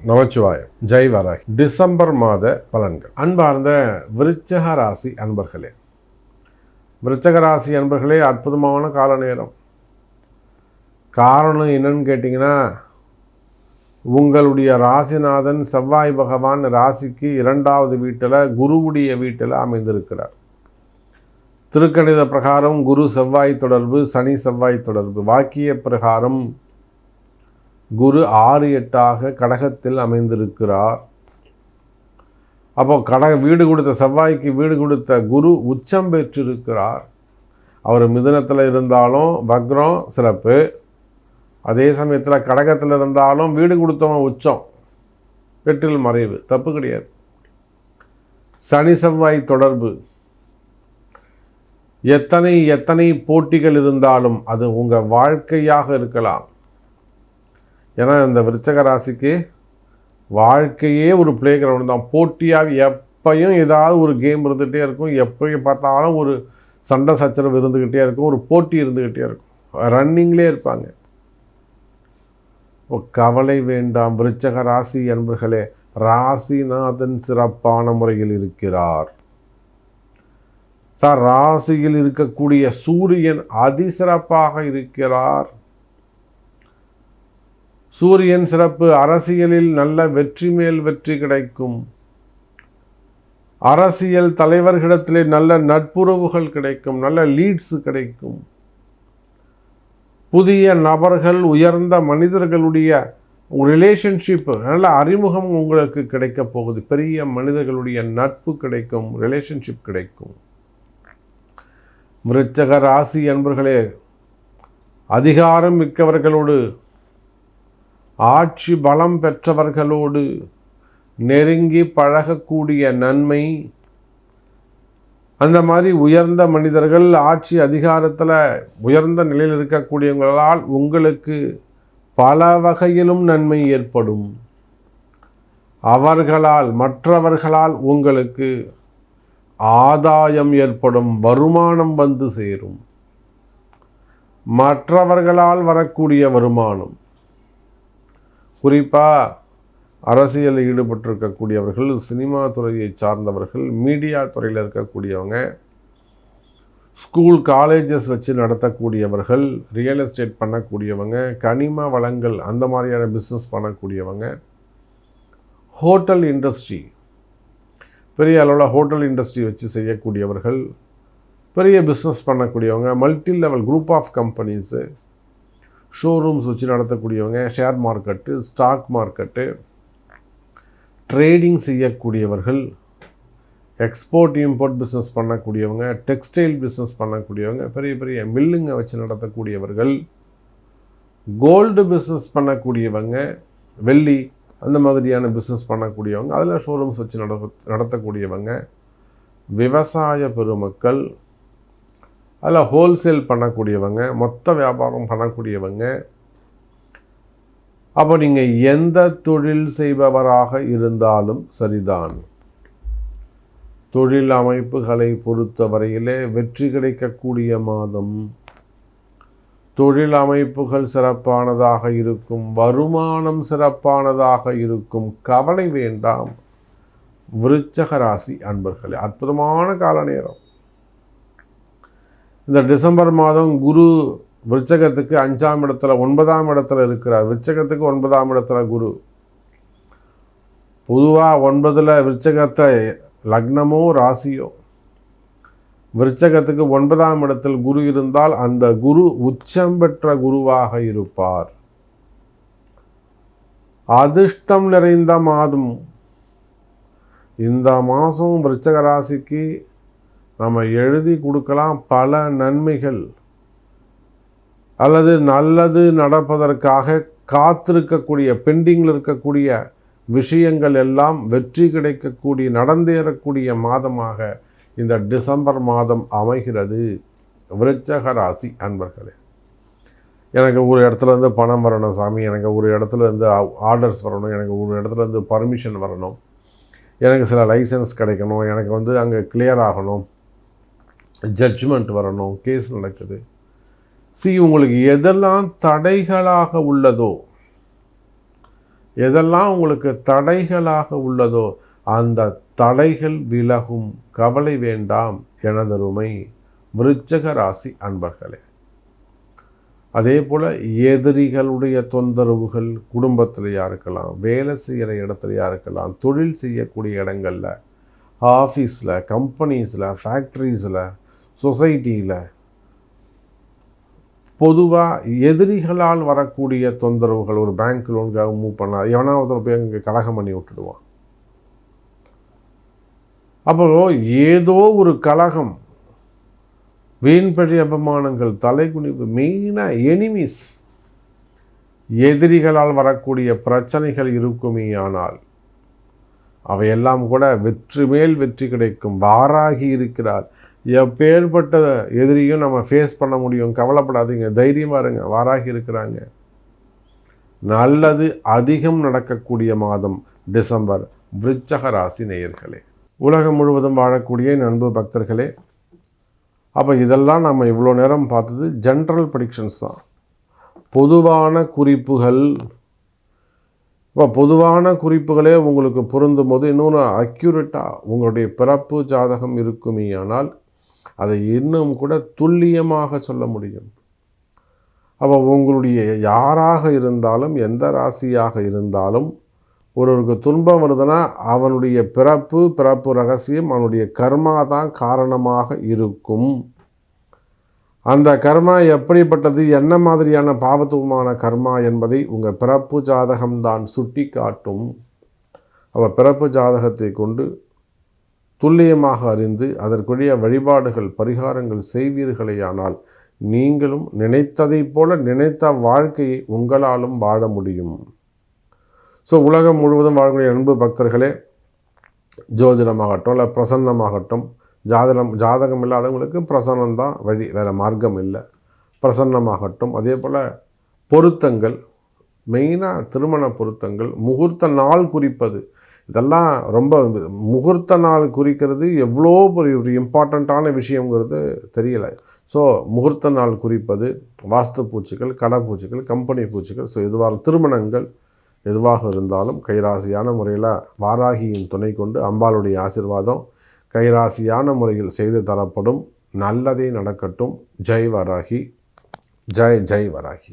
Namachivayam. Jai Varahi. December மாத பலன்கள். அன்பார்ந்த விருச்சக ராசி அன்பர்களே, விருச்சக ராசி அன்பர்களே, அற்புதமான கால நேரம். காரணம் என்னன்னு கேட்டிங்கன்னா, உங்களுடைய ராசிநாதன் செவ்வாய் பகவான் ராசிக்கு 2வது வீட்டில் குருவுடைய வீட்டில் அமைந்திருக்கிறார். திருக்கணித பிரகாரம் குரு செவ்வாய் தொடர்பு, சனி செவ்வாய் தொடர்பு. வாக்கிய பிரகாரம் குரு 6-8 கடகத்தில் அமைந்திருக்கிறார். அப்போ வீடு கொடுத்த செவ்வாய்க்கு வீடு கொடுத்த குரு உச்சம் பெற்றிருக்கிறார். அவர் மிதுனத்தில் இருந்தாலும் வக்ரம் சிறப்பு, அதே சமயத்தில் கடகத்தில் இருந்தாலும் வீடு கொடுத்தவன் உச்சம், வெற்றில் மறைவு, தப்பு கிடையாது. சனி செவ்வாய் தொடர்பு. எத்தனை போட்டிகள் இருந்தாலும் அது உங்கள் வாழ்க்கையாக இருக்கலாம். ஏன்னா இந்த விருச்சக ராசிக்கு வாழ்க்கையே ஒரு பிளே கிரவுண்ட் தான். போட்டியாக எப்பையும் ஏதாவது ஒரு கேம் இருந்துகிட்டே இருக்கும், எப்பயும் பார்த்தாலும் ஒரு சண்டை சச்சரவு இருந்துக்கிட்டே இருக்கும், ஒரு போட்டி இருந்துக்கிட்டே இருக்கும், ரன்னிங்லேயே இருப்பாங்க. கவலை வேண்டாம் விருச்சக ராசி அன்பர்களே, ராசிநாதன் சிறப்பான முறையில் இருக்கிறார். சார், ராசியில் இருக்கக்கூடிய சூரியன் அதிசிறப்பாக இருக்கிறார். சூரியன் சிறப்பு. அரசியலில் நல்ல வெற்றி மேல் வெற்றி கிடைக்கும். அரசியல் தலைவர்களிடத்திலே நல்ல நட்புறவுகள் கிடைக்கும், நல்ல லீட்ஸ் கிடைக்கும். புதிய நபர்கள், உயர்ந்த மனிதர்களுடைய ரிலேஷன்ஷிப், நல்ல அறிமுகம் உங்களுக்கு கிடைக்க போகுது. பெரிய மனிதர்களுடைய நட்பு கிடைக்கும், ரிலேஷன்ஷிப் கிடைக்கும். விருச்சக ராசி அன்பர்களே, அதிகாரம் மிக்கவர்களோடு, ஆட்சி பலம் பெற்றவர்களோடு நெருங்கி பழகக்கூடிய நன்மை. அந்த மாதிரி உயர்ந்த மனிதர்கள், ஆட்சி அதிகாரத்தில் உயர்ந்த நிலையில் இருக்கக்கூடியவங்களால் உங்களுக்கு பல வகையிலும் நன்மை ஏற்படும். அவர்களால், மற்றவர்களால் உங்களுக்கு ஆதாயம் ஏற்படும், வருமானம் வந்து சேரும். மற்றவர்களால் வரக்கூடிய வருமானம், குறிப்பாக அரசியலில் ஈடுபட்டிருக்கக்கூடியவர்கள், சினிமா துறையை சார்ந்தவர்கள், மீடியா துறையில் இருக்கக்கூடியவங்க, ஸ்கூல் காலேஜஸ் வச்சு நடத்தக்கூடியவர்கள், ரியல் எஸ்டேட் பண்ணக்கூடியவங்க, கனிம வளங்கள் அந்த மாதிரியான பிஸ்னஸ் பண்ணக்கூடியவங்க, ஹோட்டல் இண்டஸ்ட்ரி, பெரிய அளவில் ஹோட்டல் இண்டஸ்ட்ரி வச்சு செய்யக்கூடியவர்கள், பெரிய பிஸ்னஸ் பண்ணக்கூடியவங்க, multi level group of companies, showrooms வச்சு நடத்தக்கூடியவங்க, share market, stock market, trading செய்யக்கூடியவர்கள், எக்ஸ்போர்ட் இம்போர்ட் பிஸ்னஸ் பண்ணக்கூடியவங்க, டெக்ஸ்டைல் பிஸ்னஸ் பண்ணக்கூடியவங்க, பெரிய பெரிய மில்லுங்க வச்சு நடத்தக்கூடியவர்கள், கோல்டு பிஸ்னஸ் பண்ணக்கூடியவங்க, வெள்ளி அந்த மாதிரியான பிஸ்னஸ் பண்ணக்கூடியவங்க, அதில் ஷோரூம்ஸ் வச்சு நடத்தக்கூடியவங்க, விவசாய பெருமக்கள், அதில் ஹோல்சேல் பண்ணக்கூடியவங்க, மொத்த வியாபாரம் பண்ணக்கூடியவங்க. அப்போ நீங்கள் எந்த தொழில் செய்பவராக இருந்தாலும் சரிதான், தொழில் அமைப்புகளை பொறுத்தவரையிலே வெற்றி கிடைக்கக்கூடிய மாதம். தொழில் அமைப்புகள் சிறப்பானதாக இருக்கும், வருமானம் சிறப்பானதாக இருக்கும். கவலை வேண்டாம் விருச்சக ராசி அன்பர்களே, அற்புதமான கால நேரம். இந்த டிசம்பர் மாதம் குரு விருச்சகத்துக்கு 5ஆம் இடத்துல 9ஆம் இடத்துல இருக்கிறார். விருச்சகத்துக்கு 9ஆம் இடத்துல குரு. பொதுவாக 9ல் விருச்சகத்தை லக்னமோ ராசியோ, விருச்சகத்துக்கு 9ஆம் இடத்தில் குரு இருந்தால் அந்த குரு உச்சம் பெற்ற குருவாக இருப்பார். அதிர்ஷ்டம் நிறைந்த மாதம் இந்த மாதம். விருச்சக ராசிக்கு நம்ம எழுதி கொடுக்கலாம் பல நன்மைகள், அல்லது நல்லது நடப்பதற்காக காத்திருக்கக்கூடிய, பெண்டிங்கில் இருக்கக்கூடிய விஷயங்கள் எல்லாம் வெற்றி கிடைக்கக்கூடிய, நடந்தேறக்கூடிய மாதமாக இந்த டிசம்பர் மாதம் அமைகிறது. விருச்சக ராசி அன்பர்களே, எனக்கு ஒரு இடத்துலேருந்து பணம் வரணும் சாமி, எனக்கு ஒரு இடத்துலேருந்து ஆர்டர்ஸ் வரணும், எனக்கு ஒரு இடத்துலேருந்து பர்மிஷன் வரணும், எனக்கு சில லைசன்ஸ் கிடைக்கணும், எனக்கு அங்கே கிளியர் ஆகணும், ஜட்ஜ்மெண்ட் வரணும், கேஸ் நடக்குது. உங்களுக்கு எதெல்லாம் தடைகளாக உள்ளதோ எதெல்லாம் உங்களுக்கு தடைகளாக உள்ளதோ அந்த தடைகள் விலகும். கவலை வேண்டாம் எனதருமை விருச்சிக ராசி அன்பர்களே. அதே போல் எதிரிகளுடைய தொந்தரவுகள் குடும்பத்திலையாக இருக்கலாம், வேலை செய்கிற இடத்துலையாக இருக்கலாம், தொழில் செய்யக்கூடிய இடங்களில், ஆஃபீஸில், கம்பெனிஸில், ஃபேக்ட்ரிஸில், சொசைட்டியில், பொதுவாக எதிரிகளால் வரக்கூடிய தொந்தரவுகள். ஒரு பேங்க் லோனுக்காக மூவ் பண்ணால் எவனாவது போய் அங்கே கலகம் பண்ணி விட்டுடுவான். அப்போ ஏதோ ஒரு கலகம், வீண்பழி அபமானங்கள், தலைகுனிவு, மெயினாக எனிமீஸ், எதிரிகளால் வரக்கூடிய பிரச்சனைகள் இருக்குமே. ஆனால் அவையெல்லாம் கூட வெற்றி மேல் வெற்றி கிடைக்கும். வாராகி இருக்கிறார். எப்பேற்பட்ட எதிரியும் நம்ம ஃபேஸ் பண்ண முடியும். கவலைப்படாதீங்க, தைரியமாக இருங்க. வாராகி இருக்கிறாங்க. நல்லது அதிகம் நடக்கக்கூடிய மாதம் டிசம்பர். விருச்சிக ராசி நேயர்களே, உலகம் முழுவதும் வாழக்கூடிய அன்பு பக்தர்களே, அப்போ இதெல்லாம் நம்ம இவ்வளோ நேரம் பார்த்தது ஜென்ரல் ப்ரெடிக்ஷன்ஸ் தான், பொதுவான குறிப்புகள். இப்போ பொதுவான குறிப்புகளே உங்களுக்கு பொருந்தும் போது இன்னொன்று அக்யூரேட்டாக உங்களுடைய பிறப்பு ஜாதகம் இருக்குமே. ஆனால் அதை இன்னும் கூட துல்லியமாக சொல்ல முடியும். அப்போ உங்களுடைய யாராக இருந்தாலும், எந்த ராசியாக இருந்தாலும், ஒருவருக்கு துன்பம் வருதுன்னா அவனுடைய பிறப்பு ரகசியம், அவனுடைய கர்மா தான் காரணமாக இருக்கும். அந்த கர்மா எப்படிப்பட்டது, என்ன மாதிரியான பாவத்துவமான கர்மா என்பதை உங்கள் பிறப்பு ஜாதகம்தான் சுட்டி காட்டும். அவள் பிறப்பு ஜாதகத்தை கொண்டு துல்லியமாக அறிந்து அதற்குரிய வழிபாடுகள், பரிகாரங்கள் செய்வீர்களேயானால் நீங்களும் நினைத்ததைப் போல நினைத்த வாழ்க்கையை உங்களாலும் வாழ முடியும். ஸோ உலகம் முழுவதும் வாழக்கூடிய அன்பு பக்தர்களே, ஜோதிடமாகட்டும் இல்லை பிரசன்னமாகட்டும், ஜாதகம் இல்லாதவங்களுக்கு பிரசன்னம்தான் வழி, வேறு மார்க்கம் இல்லை. பிரசன்னமாகட்டும், அதே போல் பொருத்தங்கள், மெயினாக திருமண பொருத்தங்கள், முகூர்த்த நாள் குறிப்பது, இதெல்லாம் ரொம்ப முகூர்த்த நாள் குறிக்கிறது எவ்வளோ ஒரு இம்பார்ட்டண்ட்டான விஷயங்கிறது தெரியலை. ஸோ முகூர்த்த நாள் குறிப்பது, வாஸ்து பூச்சிகள், கடை பூச்சிகள், கம்பெனி பூச்சிகள், ஸோ எதுவாக திருமணங்கள் எதுவாக இருந்தாலும் கைராசியான முறையில் வாராகியின் துணை கொண்டு அம்பாளுடைய ஆசீர்வாதம் கைராசியான முறையில் செய்து தரப்படும். நல்லதே நடக்கட்டும். ஜெய் வாராகி, ஜெய் ஜெய் வாராகி.